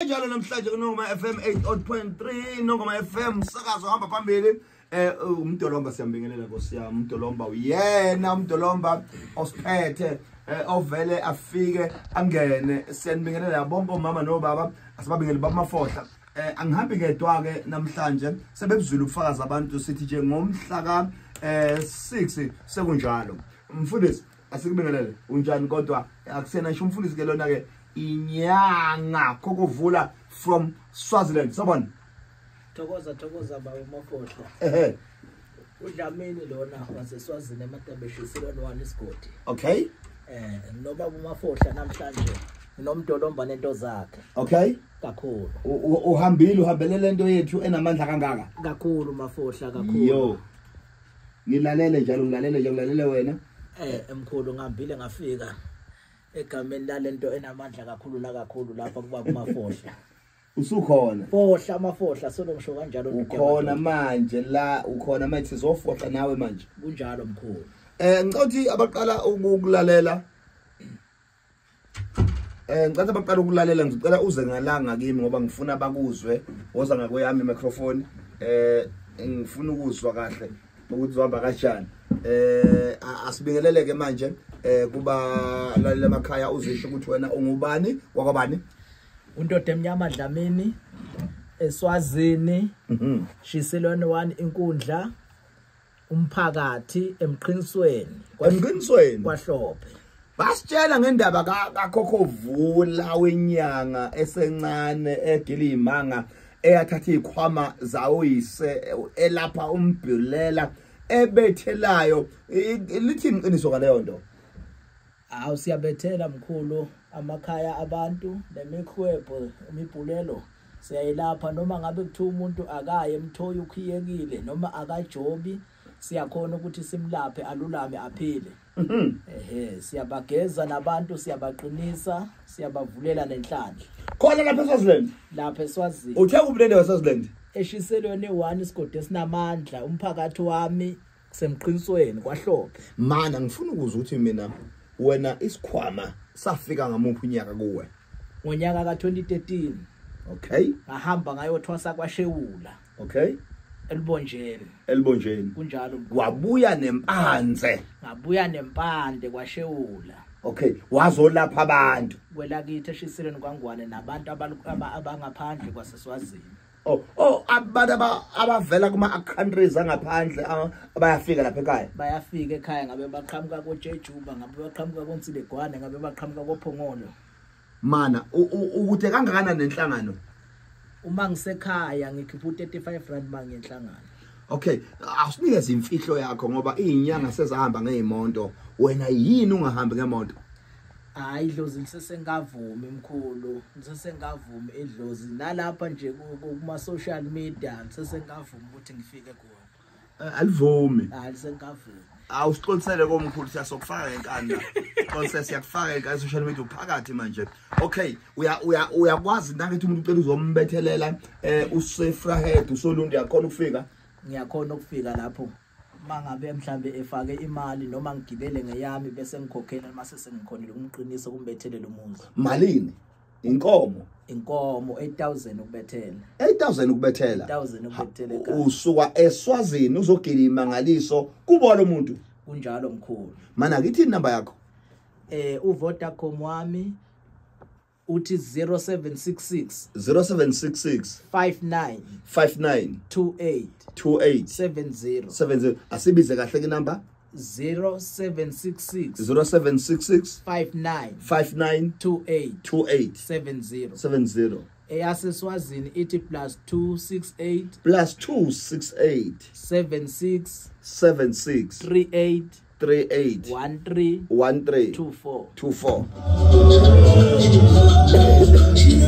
Njalo namhlanje kuNongoma FM 88.3 Nongoma FM sakazo hamba phambili uMdolomba siyambingelela Nkosi yami uMdolomba uyena uMdolomba osiphethe ovele afike angene siyanibingelela bonke omama nobaba asibabingele bamafohla angihambi ngedwa ke namhlanje sebebuzula ukufakaza abantu sithi nje ngomhla ka 6 sekunjalo mfundisi asikubingelele unjani kodwa akusena ngisho umfundisi ke lona ke inyanga kokuvula from Swaziland sabona thokoza baba mafohla uDlamini lona waseSwazini emadabeshiselweni wani isigodi okay nobaba uMafohla namhlanje unomdolomba nento zakhe okay kakhulu uhambele lento yethu enamandla kangaka kakhulu Mafohla kakhulu yo ngilalele njalo ngilalele wena emkhulu ngihambile ngafika egameni lalento enamandla kakhulu nakakhulu lapha kuba kuMafohla usukhona Fohla Mafohla solo ngisho kanjalo ukhona manje la ukhona manje sizofohla nawe manje kunjalo mkhulu ngicauthi abaqala ukulalela ngicela abaqala ukulalela ngicela uze ngalanga kimi ngoba ngifuna bakuzwe woza ngakweyami microphone ngifuna ukuzwa kahle ukuthi uhamba kanjani asibingeleleke manje kuba lalela emakhaya uzisho ukuthi wena ungubani wakwabani undoda emnyama Dlamini eSwazini Shiselweni 1 inkundla umphakathi emqinisweni kwahlophe basitshela ngendaba kaKhokhovula wenyanga esencane edilizimanga eyathatha izikhwama zawoyise elapha umbhulela ebethelayo lithini iqiniso ngaleyo nto siyabethela mkhulu amakhaya abantu nemikhwebo imibhulelo siyayilapha noma ngabe kuthiwa umuntu akaye emthoyi ukhiyekile noma akajobi siyakhona ukuthi simlaphe alulame aphile siyabageza nabantu siyabaqinisa siyabavulela nenhlanhla khona lapha eSwazini uthe ubulende waseSwaziland eshiselweni 1 isigodi esinamandla umphakathi wami kusemqinisweni kwahlophe mana ngifuna ukuzwa ukuthi mina wena isikhwama safika ngamuphi unyaka kuwe ngonyaka ka2013 okay ngahamba ngayothwasa kwaShewula okay elibonjeni kunjalo wabuya nempanze ngabuya nempande kwaShewula okay wazolapha abantu kwelakithi eshiselweni kwaNgwane nabantu abangaphandle kwaseSwazini abantu abavela kuma countries angaphandle abayafika lapha ekhaya bayafika ekhaya ngabe baqhamuka koJejuba ngabe baqhamuka koNtsilegwane ngabe baqhamuka koPhongolo mana ukuthe kangakana nenhlangano uma ngisekhaya ngikhipha 35 rand mangenhlangano okay awusinikeze imfihlo yakho ngoba izinyanga sezahamba ngezimonto wena yini ungahambi ngemonto hayi idlozi lisesengavumi mkhulu lisesengavumi idlozi nalapha nje kuma social media lisesengavumi ukuthi ngifike khona alivumi lisengavumi awusixolisele komkhulu siyasokufaka enkanda konse siyakufaka enkanda social media uphakathi manje okay uyakwazi nangithi umuntu ucela uzombethelela uSefrahead uSolundi yakhona ukufika ngiyakhona ukufika lapho mangabe mhlambe efake imali noma ngigibele ngeyami bese ngikhokhela mase sengikhonile umqiniso kumbethelela umuzi malini inkomo 8000 ukubethela 8000 ukubethela 8000 ukubethela ekhaya usuka eSwazini uzogilima ngaliso kubo lo muntu kunjalo mkhulu mana kithi inamba yakho uVodacom wami uthi 0766 59 28 70 asibize kahle ke number 0766 59 28 70 eyaseswazini ithi +268 76 38 13 13 24